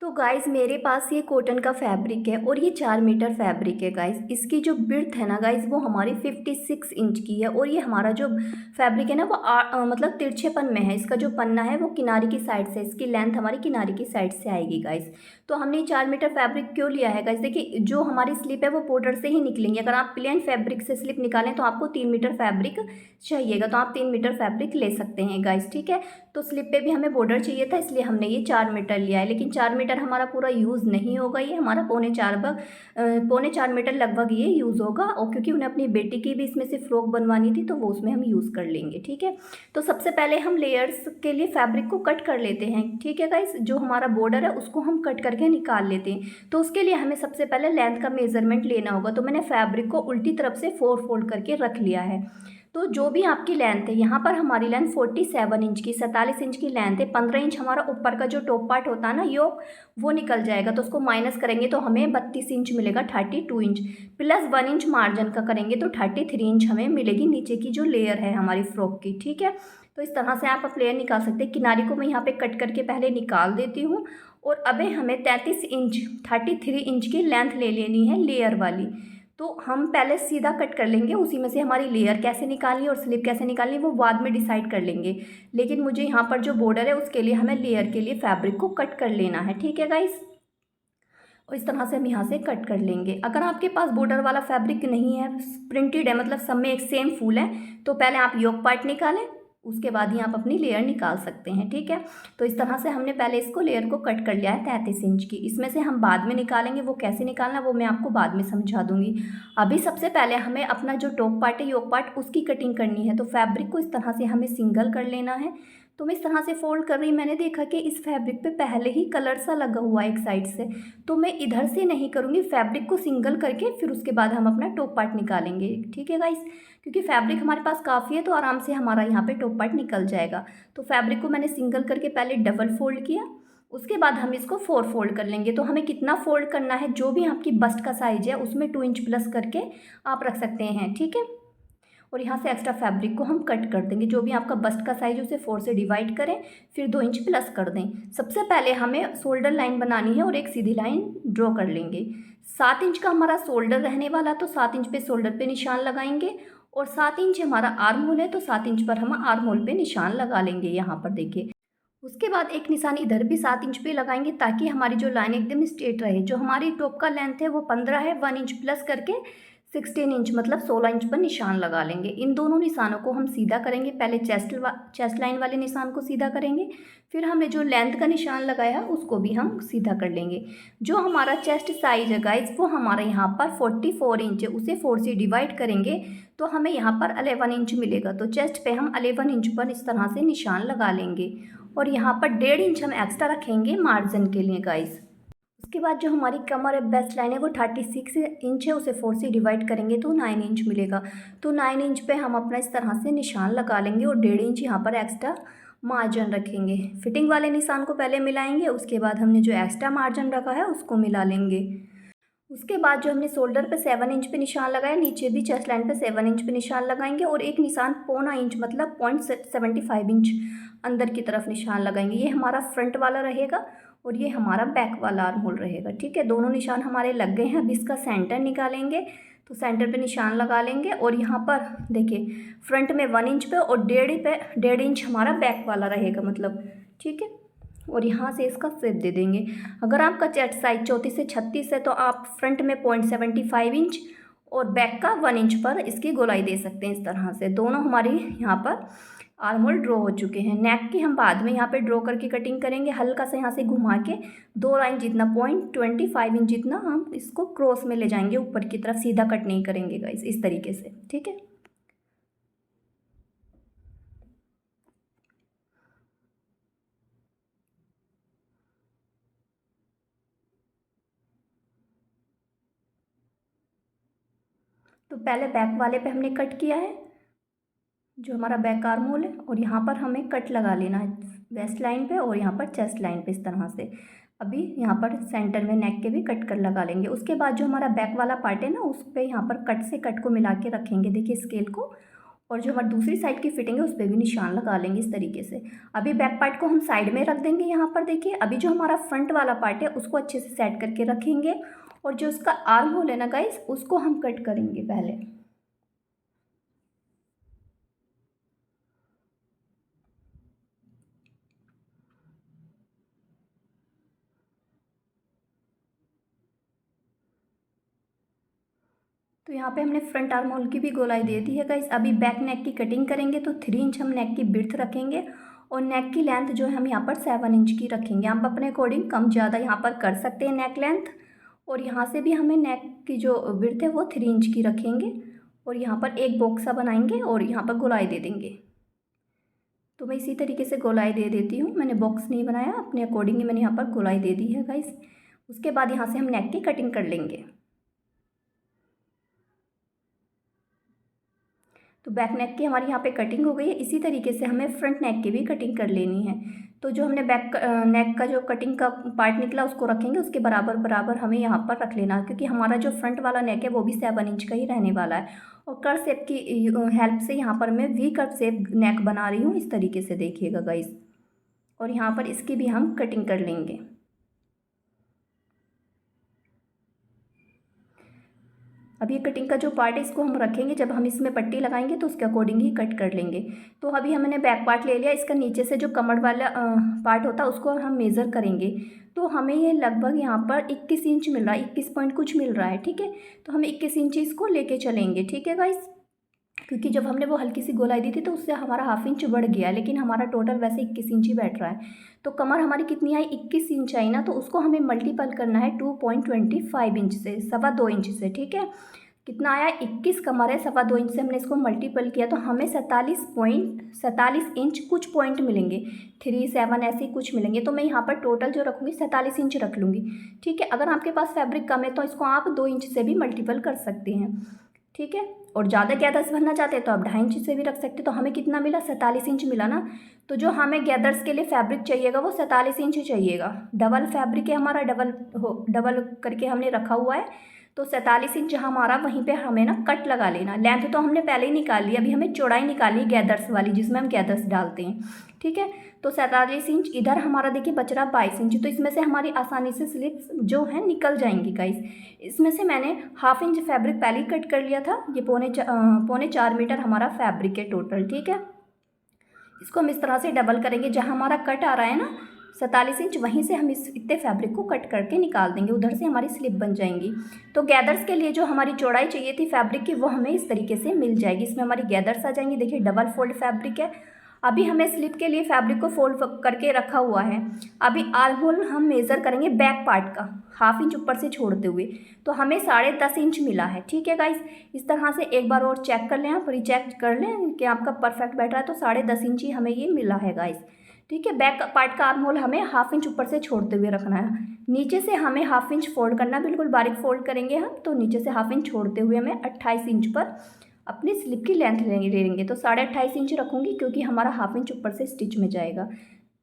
तो गाइज़ मेरे पास ये कॉटन का फैब्रिक है और ये 4 मीटर फैब्रिक है गाइज़। इसकी जो बिर्थ है ना गाइज़ वो हमारी 56 इंच की है और ये हमारा जो फैब्रिक है ना वो मतलब तिरछेपन में है। इसका जो पन्ना है वो किनारे की साइड से, इसकी लेंथ हमारी किनारे की साइड से आएगी गाइज़। तो हमने 4 मीटर फैब्रिक क्यों लिया है गाइज़, देखिए जो हमारी स्लिप है वो बॉर्डर से ही निकलेंगे। अगर आप प्लेन फैब्रिक से स्लिप निकालें तो आपको 3 मीटर फैब्रिक चाहिएगा, तो आप 3 मीटर फैब्रिक ले सकते हैं गाइज़, ठीक है। तो स्लिप पे भी हमें बॉर्डर चाहिए था, इसलिए हमने ये 4 मीटर लिया है। लेकिन 4 मीटर हमारा पूरा यूज़ नहीं होगा, ये हमारा पौने 4 मीटर लगभग ये यूज़ होगा। और क्योंकि उन्हें अपनी बेटी की भी इसमें से फ्रॉक बनवानी थी तो वो उसमें हम यूज़ कर लेंगे, ठीक है। तो सबसे पहले हम लेयर्स के लिए फैब्रिक को कट कर लेते हैं, ठीक है गाइस। जो हमारा बॉर्डर है उसको हम कट करके निकाल लेते हैं। तो उसके लिए हमें सबसे पहले लेंथ का मेजरमेंट लेना होगा। तो मैंने फैब्रिक को उल्टी तरफ से 4 फोल्ड करके रख लिया है। तो जो भी आपकी लेंथ है, यहाँ पर हमारी लेंथ 47 इंच की, 47 इंच की लेंथ है। 15 इंच हमारा ऊपर का जो टॉप पार्ट होता है ना योक, वो निकल जाएगा। तो उसको माइनस करेंगे तो हमें 32 इंच मिलेगा, 32 इंच प्लस 1 इंच मार्जिन का करेंगे तो 33 इंच हमें मिलेगी नीचे की जो लेयर है हमारी फ्रॉक की, ठीक है। तो इस तरह से आप लेयर निकाल सकते हैं। किनारे को मैं यहाँ पे कट करके पहले निकाल देती हूँ। और अभी हमें 33 इंच की लेंथ ले लेनी है लेयर वाली। तो हम पहले सीधा कट कर लेंगे, उसी में से हमारी लेयर कैसे निकालनी है और स्लिप कैसे निकालनी है वो बाद में डिसाइड कर लेंगे। लेकिन मुझे यहाँ पर जो बॉर्डर है उसके लिए हमें लेयर के लिए फैब्रिक को कट कर लेना है, ठीक है गाइस। और इस तरह से हम यहाँ से कट कर लेंगे। अगर आपके पास बॉर्डर वाला फैब्रिक नहीं है, प्रिंटेड है, मतलब सब में एक सेम फूल है, तो पहले आप योक पार्ट निकालें, उसके बाद ही आप अपनी लेयर निकाल सकते हैं, ठीक है। तो इस तरह से हमने पहले इसको लेयर को कट कर लिया है 33 इंच की। इसमें से हम बाद में निकालेंगे, वो कैसे निकालना वो मैं आपको बाद में समझा दूंगी। अभी सबसे पहले हमें अपना जो टॉप पार्ट है योक पार्ट उसकी कटिंग करनी है। तो फैब्रिक को इस तरह से हमें सिंगल कर लेना है। तो मैं इस तरह से फोल्ड कर रही, मैंने देखा कि इस फैब्रिक पे पहले ही कलर सा लगा हुआ है एक साइड से, तो मैं इधर से नहीं करूँगी, फैब्रिक को सिंगल करके फिर उसके बाद हम अपना टॉप पार्ट निकालेंगे, ठीक है गाइस। क्योंकि फैब्रिक हमारे पास काफ़ी है तो आराम से हमारा यहाँ पे टॉप पार्ट निकल जाएगा। तो फैब्रिक को मैंने सिंगल करके पहले डबल फोल्ड किया, उसके बाद हम इसको 4 फोल्ड कर लेंगे। तो हमें कितना फोल्ड करना है, जो भी आपकी बस्ट का साइज है उसमें 2 इंच प्लस करके आप रख सकते हैं, ठीक है। और यहाँ से एक्स्ट्रा फैब्रिक को हम कट कर देंगे। जो भी आपका बस्ट का साइज है उसे 4 से डिवाइड करें, फिर 2 इंच प्लस कर दें। सबसे पहले हमें शोल्डर लाइन बनानी है और एक सीधी लाइन ड्रॉ कर लेंगे। 7 इंच का हमारा शोल्डर रहने वाला, तो 7 इंच पे शोल्डर पे निशान लगाएंगे। और 7 इंच हमारा आर्म होल है तो 7 इंच पर हम आर्म होल पे निशान लगा लेंगे, यहाँ पर देखिए। उसके बाद एक निशान इधर भी 7 इंच पे लगाएंगे ताकि हमारी जो लाइन एकदम स्ट्रेट रहे। जो हमारी टॉप का लेंथ है वो 15 है, 1 इंच प्लस करके 16 इंच मतलब 16 इंच पर निशान लगा लेंगे। इन दोनों निशानों को हम सीधा करेंगे। पहले चेस्ट लाइन वाले निशान को सीधा करेंगे, फिर हमने जो लेंथ का निशान लगाया उसको भी हम सीधा कर लेंगे। जो हमारा चेस्ट साइज है गाइज वो हमारा यहाँ पर 44 इंच है, उसे 4 से डिवाइड करेंगे तो हमें यहाँ पर 11 इंच मिलेगा। तो चेस्ट पे हम 11 इंच पर इस तरह से निशान लगा लेंगे। और यहाँ पर 1.5 इंच हम एक्स्ट्रा रखेंगे मार्जिन के लिए गाइस। उसके बाद जो हमारी कमर है बेस्ट लाइन है वो 36 इंच है, उसे 4 से डिवाइड करेंगे तो 9 इंच मिलेगा। तो 9 इंच पे हम अपना इस तरह से निशान लगा लेंगे और 1.5 इंच यहाँ पर एक्स्ट्रा मार्जिन रखेंगे। फिटिंग वाले निशान को पहले मिलाएंगे, उसके बाद हमने जो एक्स्ट्रा मार्जिन रखा है उसको मिला लेंगे। उसके बाद जो हमने शोल्डर पे 7 इंच पे निशान लगाया, नीचे भी चेस्ट लाइन पे 7 इंच पे निशान लगाएंगे और एक निशान 0.25 इंच मतलब 0.75 इंच अंदर की तरफ निशान लगाएंगे। ये हमारा फ्रंट वाला रहेगा और ये हमारा बैक वाला आर्म होल रहेगा, ठीक है। दोनों निशान हमारे लग गए हैं। अब इसका सेंटर निकालेंगे, तो सेंटर पे निशान लगा लेंगे। और यहाँ पर देखिए फ्रंट में 1 इंच पे और 1.5 इंच हमारा बैक वाला रहेगा मतलब, ठीक है। और यहाँ से इसका शेप दे देंगे। अगर आपका चेस्ट साइज 34 से 36 है तो आप फ्रंट में 0.75 इंच और बैक का 1 इंच पर इसकी गोलाई दे सकते हैं। इस तरह से दोनों हमारी यहाँ पर आर्म होल ड्रॉ हो चुके हैं। नेक की हम बाद में यहाँ पे ड्रॉ करके कटिंग करेंगे। हल्का सा यहाँ से घुमा के 2 लाइन जितना 0.25 इंच जितना हम इसको क्रॉस में ले जाएंगे ऊपर की तरफ, सीधा कट नहीं करेंगे गाइस, इस तरीके से, ठीक है। तो पहले बैक वाले पे हमने कट किया है, जो हमारा बैक आर्म होल है, और यहाँ पर हमें कट लगा लेना है वेस्ट लाइन पे और यहाँ पर चेस्ट लाइन पे इस तरह से। अभी यहाँ पर सेंटर में नेक के भी कट कर लगा लेंगे। उसके बाद जो हमारा बैक वाला पार्ट है ना उस पर यहाँ पर कट से कट को मिला के रखेंगे, देखिए स्केल को। और जो हमारी दूसरी साइड की फिटिंग है उस पर भी निशान लगा लेंगे इस तरीके से। अभी बैक पार्ट को हम साइड में रख देंगे यहाँ पर देखिए। अभी जो हमारा फ्रंट वाला पार्ट है उसको अच्छे से सेट करके रखेंगे और जो उसका आर्म होल है ना गाइस उसको हम कट करेंगे पहले। तो यहाँ पे हमने फ्रंट आर्म होल की भी गोलाई दे दी है गाइस। अभी बैक नेक की कटिंग करेंगे तो 3 इंच हम नेक की विड्थ रखेंगे और नेक की लेंथ जो है हम यहाँ पर 7 इंच की रखेंगे। हम अपने अकॉर्डिंग कम ज़्यादा यहाँ पर कर सकते हैं नेक लेंथ। और यहाँ से भी हमें नेक की जो विड्थ है वो 3 इंच की रखेंगे और यहाँ पर एक बॉक्स सा बनाएंगे और यहाँ पर गोलाई दे देंगे। तो मैं इसी तरीके से गोलाई दे देती हूँ, मैंने बॉक्स नहीं बनाया, अपने अकॉर्डिंग ही मैंने यहाँ पर गोलाई दे दी है गाइस। उसके बाद यहाँ से हम नेक की कटिंग कर लेंगे। तो बैक नेक की हमारी यहाँ पे कटिंग हो गई है। इसी तरीके से हमें फ्रंट नेक की भी कटिंग कर लेनी है। तो जो हमने बैक नेक का जो कटिंग का पार्ट निकला उसको रखेंगे, उसके बराबर बराबर हमें यहाँ पर रख लेना, क्योंकि हमारा जो फ्रंट वाला नेक है वो भी 7 इंच का ही रहने वाला है। और कर्व शेप की हेल्प से यहाँ पर मैं वी कर्व शेप नेक बना रही हूँ, इस तरीके से देखिएगा गाइस। और यहाँ पर इसकी भी हम कटिंग कर लेंगे। अब ये कटिंग का जो पार्ट है इसको हम रखेंगे, जब हम इसमें पट्टी लगाएंगे तो उसके अकॉर्डिंग ही कट कर लेंगे। तो अभी हमने बैक पार्ट ले लिया, इसका नीचे से जो कमर वाला पार्ट होता है उसको हम मेज़र करेंगे। तो हमें ये लगभग यहाँ पर 21 इंच मिल रहा है, 21 पॉइंट कुछ मिल रहा है, ठीक है। तो हम 21 इंच इसको लेके चलेंगे, ठीक है गाइस। क्योंकि जब हमने वो हल्की सी गोलाई दी थी तो उससे हमारा हाफ इंच बढ़ गया, लेकिन हमारा टोटल वैसे 21 इंच ही बैठ रहा है। तो कमर हमारी कितनी आई, 21 इंच आई ना, तो उसको हमें मल्टीपल करना है 2.25 इंच से, 2.25 इंच से, ठीक है। कितना आया, 21 कमर है, 2.25 इंच से हमने इसको मल्टीपल किया तो हमें 47 इंच कुछ पॉइंट मिलेंगे, 3, 7 ऐसे ही कुछ मिलेंगे। तो मैं यहाँ पर टोटल जो रखूँगी 47 इंच रख लूँगी, ठीक है। अगर आपके पास फैब्रिक कम है तो इसको आप 2 इंच से भी मल्टीपल कर सकते हैं, ठीक है। और ज़्यादा गैदर्स भरना चाहते हैं तो आप 2.5 इंच से भी रख सकते हैं। तो हमें कितना मिला, 47 इंच मिला ना। तो जो हमें गैदर्स के लिए फैब्रिक चाहिएगा वो 47 इंच चाहिएगा। डबल फैब्रिक है हमारा, डबल करके हमने रखा हुआ है। तो 47 इंच हमारा वहीं पे हमें ना कट लगा लेना। लेंथ तो हमने पहले ही निकाल ली, अभी हमें चौड़ाई निकालनी गैदर्स वाली जिसमें हम गैदर्स डालते हैं, ठीक है। तो 47 इंच इधर हमारा देखिए बच रहा 22 इंच, तो इसमें से हमारी आसानी से स्लिप्स जो है निकल जाएंगी गाइस। इसमें से मैंने हाफ इंच फैब्रिक पहले ही कट कर लिया था। ये पौने 4 मीटर हमारा फैब्रिक है टोटल, ठीक है। इसको हम इस तरह से डबल करेंगे, जहाँ हमारा कट आ रहा है ना 47 इंच, वहीं से हम इतने फैब्रिक को कट करके निकाल देंगे, उधर से हमारी स्लिप बन जाएंगी। तो गैदर्स के लिए जो हमारी चौड़ाई चाहिए थी फैब्रिक की वो हमें इस तरीके से मिल जाएगी। इसमें हमारी गैदर्स आ जाएंगी, देखिए डबल फोल्ड फैब्रिक है। अभी हमें स्लिप के लिए फैब्रिक को फोल्ड करके रखा हुआ है। अभी आर्म होल हम मेज़र करेंगे बैक पार्ट का, हाफ इंच ऊपर से छोड़ते हुए, तो हमें 10.5 इंच मिला है, ठीक है गाइस। इस तरह से एक बार और चेक कर लें, आप रीचेक कर लें कि आपका परफेक्ट बैठ रहा है। तो 10.5 इंच ही हमें ये मिला है गाइस, ठीक है। बैक पार्ट का आर्म होल हमें हाफ इंच ऊपर से छोड़ते हुए रखना है। नीचे से हमें हाफ इंच फोल्ड करना, बिल्कुल बारीक फोल्ड करेंगे हम। तो नीचे से हाफ इंच छोड़ते हुए हमें 28 इंच पर अपनी स्लिप की लेंथ ले लेंगे। तो 28.5 इंच रखूँगी क्योंकि हमारा हाफ इंच ऊपर से स्टिच में जाएगा।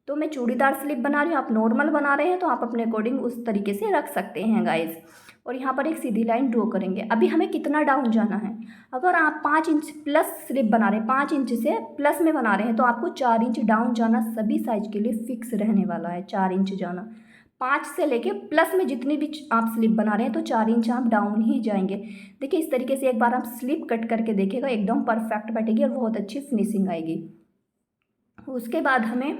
तो मैं चूड़ीदार स्लिप बना रही हूँ, आप नॉर्मल बना रहे हैं तो आप अपने अकॉर्डिंग उस तरीके से रख सकते हैं गाइस। और यहाँ पर एक सीधी लाइन ड्रॉ करेंगे। अभी हमें कितना डाउन जाना है, अगर आप 5 इंच प्लस स्लिप बना रहे हैं, 5 इंच से प्लस में बना रहे हैं, तो आपको 4 इंच डाउन जाना सभी साइज के लिए फिक्स रहने वाला है। 4 इंच जाना, 5 से लेके प्लस में जितनी भी आप स्लिप बना रहे हैं तो 4 इंच आप डाउन ही जाएंगे। देखिए इस तरीके से एक बार आप स्लिप कट करके देखिएगा, एकदम परफेक्ट बैठेगी और बहुत अच्छी फिनिशिंग आएगी। उसके बाद हमें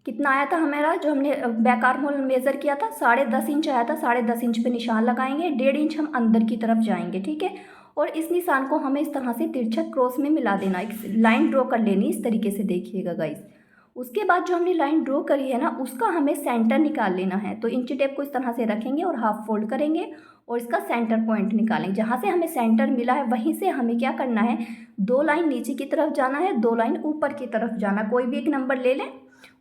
कितना आया था हमारा, जो हमने बैक आर्म होल मेज़र किया था 10.5 इंच आया था। 10.5 इंच पे निशान लगाएंगे, 1.5 इंच हम अंदर की तरफ जाएंगे, ठीक है। और इस निशान को हमें इस तरह से तिरछा क्रॉस में मिला देना, एक लाइन ड्रॉ कर लेनी, इस तरीके से देखिएगा गाइस। उसके बाद जो हमने लाइन ड्रॉ करी है ना उसका हमें सेंटर निकाल लेना है। तो इंची टेप को इस तरह से रखेंगे और हाफ फोल्ड करेंगे और इसका सेंटर पॉइंट निकालेंगे। जहाँ से हमें सेंटर मिला है वहीं से हमें क्या करना है, 2 लाइन नीचे की तरफ जाना है, 2 लाइन ऊपर की तरफ जाना। कोई भी एक नंबर ले लें।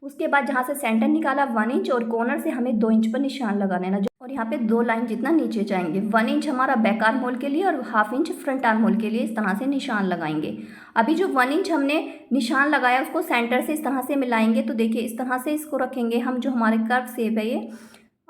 उसके बाद जहाँ से सेंटर निकाला 1 इंच और कॉर्नर से हमें 2 इंच पर निशान लगा देना। और यहाँ पे 2 लाइन जितना नीचे जाएंगे। 1 इंच हमारा बैक आर्म होल के लिए और half inch front arm hole के लिए इस तरह से निशान लगाएंगे। अभी जो 1 इंच हमने निशान लगाया उसको सेंटर से इस तरह से मिलाएंगे। तो देखिए इस तरह से इसको रखेंगे हम, जो हमारे कर्व शेप है ये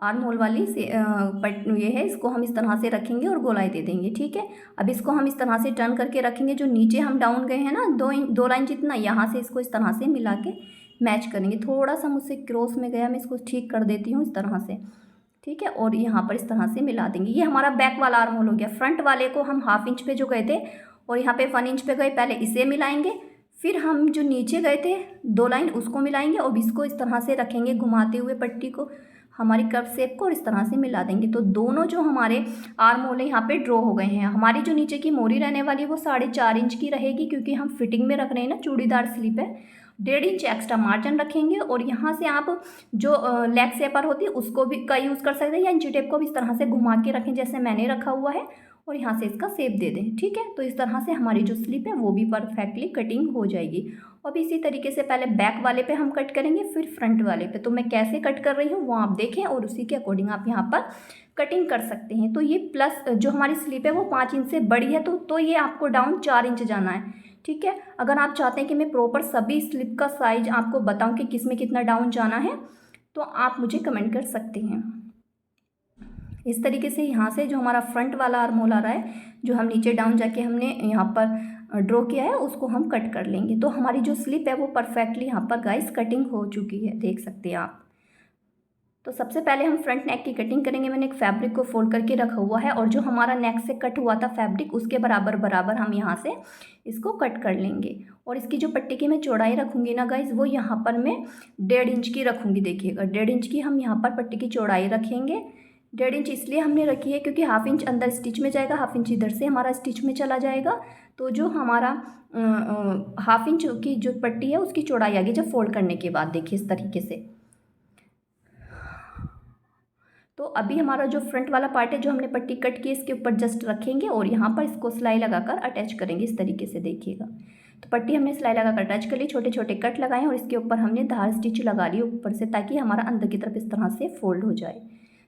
आर्म होल वाली से ये है, इसको हम इस तरह से रखेंगे और गोलाई दे देंगे, ठीक है। अब इसको हम इस तरह से टर्न करके रखेंगे, जो नीचे हम डाउन गए हैं ना 2 लाइन जितना, यहाँ से इसको इस तरह से मिला के मैच करेंगे। थोड़ा सा मुझसे क्रॉस में गया, मैं इसको ठीक कर देती हूँ इस तरह से, ठीक है। और यहाँ पर इस तरह से मिला देंगे। ये हमारा बैक वाला आर्म होल हो गया। फ्रंट वाले को हम 1/2 इंच पे जो गए थे और यहाँ पे 1 इंच पे गए, पहले इसे मिलाएंगे, फिर हम जो नीचे गए थे 2 लाइन उसको मिलाएंगे और इसको इस तरह से रखेंगे घुमाते हुए पट्टी को, हमारी कर्व शेप को, और इस तरह से मिला देंगे। तो दोनों जो हमारे आर्म होल यहाँ पे ड्रॉ हो गए हैं। हमारी जो नीचे की मोरी रहने वाली है वो 4.5 इंच की रहेगी, क्योंकि हम फिटिंग में रख रहे हैं ना, चूड़ीदार स्लीप है। 1.5 इंच एक्स्ट्रा मार्जिन रखेंगे और यहाँ से आप जो लेग शेपर होती है उसको भी का यूज़ कर सकते हैं, या इंची टेप को भी इस तरह से घुमा के रखें जैसे मैंने रखा हुआ है, और यहाँ से इसका शेप दे दें, ठीक है। तो इस तरह से हमारी जो स्लिप है वो भी परफेक्टली कटिंग हो जाएगी। अब इसी तरीके से पहले बैक वाले पे हम कट करेंगे, फिर फ्रंट वाले पे। तो मैं कैसे कट कर रही हूँ वो आप देखें और उसी के अकॉर्डिंग आप यहाँ पर कटिंग कर सकते हैं। तो ये प्लस जो हमारी स्लिप है वो 5 इंच से बड़ी है, तो ये आपको डाउन 4 इंच जाना है, ठीक है। अगर आप चाहते हैं कि मैं प्रॉपर सभी स्लिप का साइज आपको बताऊं कि किस में कितना डाउन जाना है, तो आप मुझे कमेंट कर सकते हैं। इस तरीके से यहाँ से जो हमारा फ्रंट वाला आर्म होल आ रहा है, जो हम नीचे डाउन जाके हमने यहाँ पर ड्रॉ किया है, उसको हम कट कर लेंगे। तो हमारी जो स्लिप है वो परफेक्टली यहाँ पर गाइस कटिंग हो चुकी है, देख सकते हैं आप। तो सबसे पहले हम फ्रंट नेक की कटिंग करेंगे। मैंने एक फैब्रिक को फोल्ड करके रखा हुआ है और जो हमारा नेक से कट हुआ था फैब्रिक, उसके बराबर बराबर हम यहाँ से इसको कट कर लेंगे। और इसकी जो पट्टी की मैं चौड़ाई रखूँगी ना गाइज, वो यहाँ पर मैं 1.5 इंच की रखूँगी। देखिएगा 1.5 इंच की हम यहाँ पर पट्टी की चौड़ाई रखेंगे। 1.5 इंच इसलिए हमने रखी है क्योंकि 1/2 इंच अंदर स्टिच में जाएगा, 1/2 इंच इधर से हमारा स्टिच में चला जाएगा। तो जो हमारा 1/2 इंच की जो पट्टी है उसकी चौड़ाई आगे जब फोल्ड करने के बाद, देखिए इस तरीके से। तो अभी हमारा जो फ्रंट वाला पार्ट है, जो हमने पट्टी कट की, इसके ऊपर जस्ट रखेंगे और यहाँ पर इसको सिलाई लगाकर अटैच करेंगे इस तरीके से, देखिएगा। तो पट्टी हमने सिलाई लगाकर अटैच कर ली, छोटे छोटे कट लगाए और इसके ऊपर हमने धार स्टिच लगा ली ऊपर से, ताकि हमारा अंदर की तरफ इस तरह से फोल्ड हो जाए।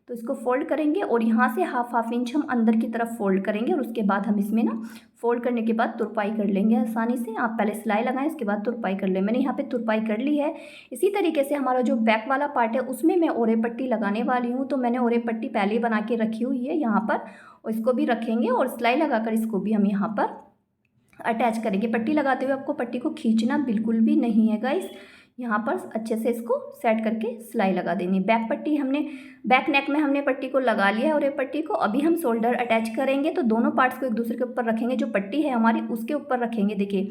तो इसको फोल्ड करेंगे और यहाँ से 1/2 इंच हम अंदर की तरफ फोल्ड करेंगे और उसके बाद हम इसमें ना फोल्ड करने के बाद तुरपाई कर लेंगे आसानी से। आप पहले सिलाई लगाएं, उसके बाद तुरपाई कर लें। मैंने यहाँ पे तुरपाई कर ली है। इसी तरीके से हमारा जो बैक वाला पार्ट है उसमें मैं ओरे पट्टी लगाने वाली हूँ। तो मैंने ओरे पट्टी पहले ही बना के रखी हुई है यहाँ पर, और इसको भी रखेंगे और सिलाई लगाकर इसको भी हम यहाँ पर अटैच करेंगे। पट्टी लगाते हुए आपको पट्टी को खींचना बिल्कुल भी नहीं है गाइस, यहाँ पर अच्छे से इसको सेट करके सिलाई लगा देनी। बैक पट्टी हमने बैक नेक में हमने पट्टी को लगा लिया है और ये पट्टी को अभी हम शोल्डर अटैच करेंगे। तो दोनों पार्ट्स को एक दूसरे के ऊपर रखेंगे, जो पट्टी है हमारी उसके ऊपर रखेंगे। देखिए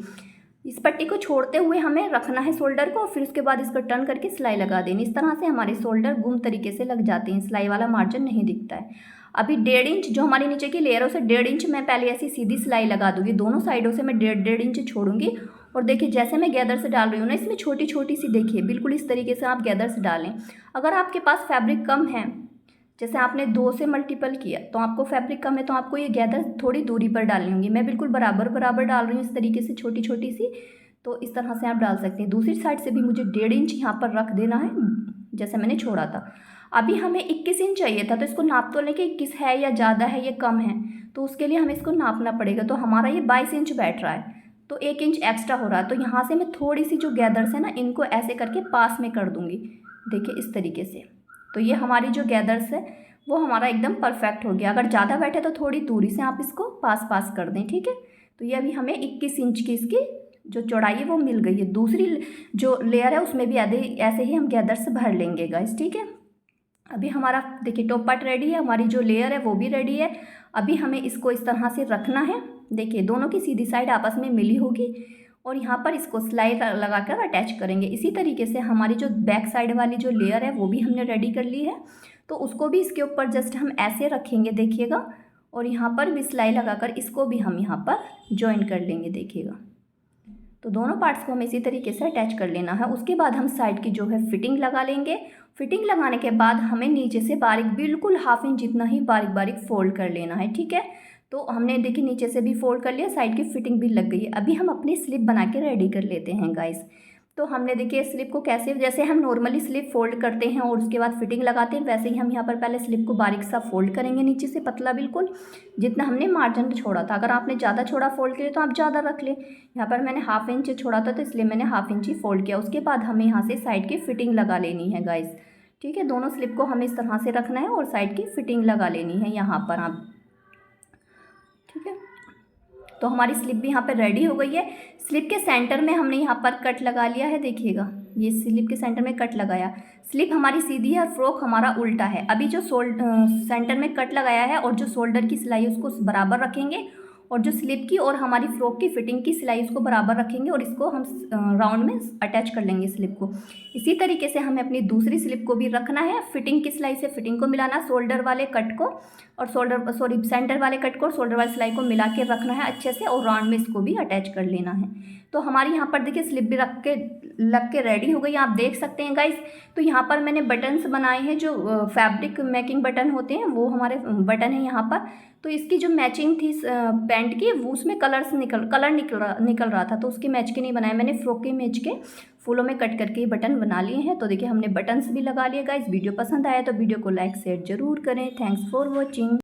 इस पट्टी को छोड़ते हुए हमें रखना है शोल्डर को, फिर उसके बाद इसको टर्न करके सिलाई लगा देनी। इस तरह से हमारे शोल्डर गुम तरीके से लग जाते हैं, सिलाई वाला मार्जिन नहीं दिखता है। अभी 1.5 इंच जो हमारी नीचे की लेयर है उसे 1.5 इंच मैं पहले ऐसी सीधी सिलाई लगा दूंगी। दोनों साइडों से मैं 1.5 इंच छोड़ूंगी। और देखिए जैसे मैं गैदर से डाल रही हूँ ना, इसमें छोटी छोटी सी, देखिए बिल्कुल इस तरीके से आप गैदर से डालें। अगर आपके पास फैब्रिक कम है, जैसे आपने 2 से मल्टीपल किया तो आपको फैब्रिक कम है, तो आपको ये गैदर थोड़ी दूरी पर डालनी होंगी। मैं बिल्कुल बराबर बराबर डाल रही हूँ इस तरीके से छोटी छोटी सी। तो इस तरह से आप डाल सकते हैं। दूसरी साइड से भी मुझे 1.5 इंच यहाँ पर रख देना है, जैसे मैंने छोड़ा था। अभी हमें 21 इंच चाहिए था, तो इसको नाप तो लें कि 21 है या ज़्यादा है या कम है, तो उसके लिए हमें इसको नापना पड़ेगा। तो हमारा ये 22 इंच बैठ रहा है, तो 1 इंच एक्स्ट्रा हो रहा है। तो यहाँ से मैं थोड़ी सी जो गैदर्स है ना, इनको ऐसे करके पास में कर दूँगी, देखिए इस तरीके से। तो ये हमारी जो गैदर्स है वो हमारा एकदम परफेक्ट हो गया। अगर ज़्यादा बैठे तो थोड़ी दूरी से आप इसको पास पास कर दें, ठीक है। तो ये अभी हमें 21 इंच की इसकी जो चौड़ाई है वो मिल गई है। दूसरी जो लेयर है उसमें भी आधे ऐसे ही हम गैदर्स भर लेंगे गाइस, ठीक है। अभी हमारा देखिए टॉप पार्ट रेडी है, हमारी जो लेयर है वो भी रेडी है। अभी हमें इसको इस तरह से रखना है, देखिए दोनों की सीधी साइड आपस में मिली होगी और यहाँ पर इसको सिलाई लगाकर अटैच करेंगे। इसी तरीके से हमारी जो बैक साइड वाली जो लेयर है वो भी हमने रेडी कर ली है। तो उसको भी इसके ऊपर जस्ट हम ऐसे रखेंगे, देखिएगा, और यहाँ पर भी सिलाई लगाकर इसको भी हम यहाँ पर ज्वाइन कर लेंगे, देखिएगा। तो दोनों पार्ट्स को हमें इसी तरीके से अटैच कर लेना है। उसके बाद हम साइड की जो है फिटिंग लगा लेंगे। फिटिंग लगाने के बाद हमें नीचे से बारीक, बिल्कुल 1/2 इंच जितना ही बारीक बारीक फोल्ड कर लेना है, ठीक है। तो हमने देखिए नीचे से भी फोल्ड कर लिया, साइड की फिटिंग भी लग गई है। अभी हम अपनी स्लिप बना के रेडी कर लेते हैं गाइस। तो हमने देखिए स्लिप को कैसे, जैसे हम नॉर्मली स्लिप फोल्ड करते हैं और उसके बाद फिटिंग लगाते हैं, वैसे ही हम यहाँ पर पहले स्लिप को बारीक सा फोल्ड करेंगे, नीचे से पतला बिल्कुल, जितना हमने मार्जिन छोड़ा था। अगर आपने ज़्यादा छोड़ा फोल्ड किया तो आप ज़्यादा रख लें। यहाँ पर मैंने 1/2 इंच छोड़ा था तो इसलिए मैंने 1/2 इंच ही फोल्ड किया। उसके बाद हमें यहाँ से साइड की फिटिंग लगा लेनी है गाइस, ठीक है, दोनों स्लिप को हमें इस तरह से रखना है और साइड की फिटिंग लगा लेनी है यहाँ पर आप। ठीक है, तो हमारी स्लिप भी यहाँ पर रेडी हो गई है। स्लिप के सेंटर में हमने यहाँ पर कट लगा लिया है, देखिएगा ये स्लिप के सेंटर में कट लगाया। स्लिप हमारी सीधी है और फ्रॉक हमारा उल्टा है। अभी जो सेंटर में कट लगाया है और जो शोल्डर की सिलाई उसको बराबर रखेंगे और जो स्लिप की और हमारी फ्रॉक की फिटिंग की सिलाई उसको बराबर रखेंगे और इसको हम राउंड में अटैच कर लेंगे स्लिप को। इसी तरीके से हमें अपनी दूसरी स्लिप को भी रखना है। फिटिंग की सिलाई से फिटिंग को मिलाना, शोल्डर वाले कट को और सेंटर वाले कट को और शोल्डर वाली सिलाई को मिला के रखना है अच्छे से और राउंड में इसको भी अटैच कर लेना है। तो हमारी यहाँ पर देखिए स्लिप भी लग के रेडी हो गई, आप देख सकते हैं गाइस। तो यहाँ पर मैंने बटन्स बनाए हैं, जो फैब्रिक मैचिंग बटन होते हैं वो हमारे बटन है यहाँ पर। तो इसकी जो मैचिंग थी पैंट की, वो उसमें कलर निकल रहा था, तो उसके मैच के नहीं बनाए मैंने, फ्रॉक के मैच के फूलों में कट करके बटन बना लिए हैं। तो देखिए हमने बटन्स भी लगा लिए गाइस। वीडियो पसंद आया तो वीडियो को लाइक शेयर जरूर करें। Thanks for watching.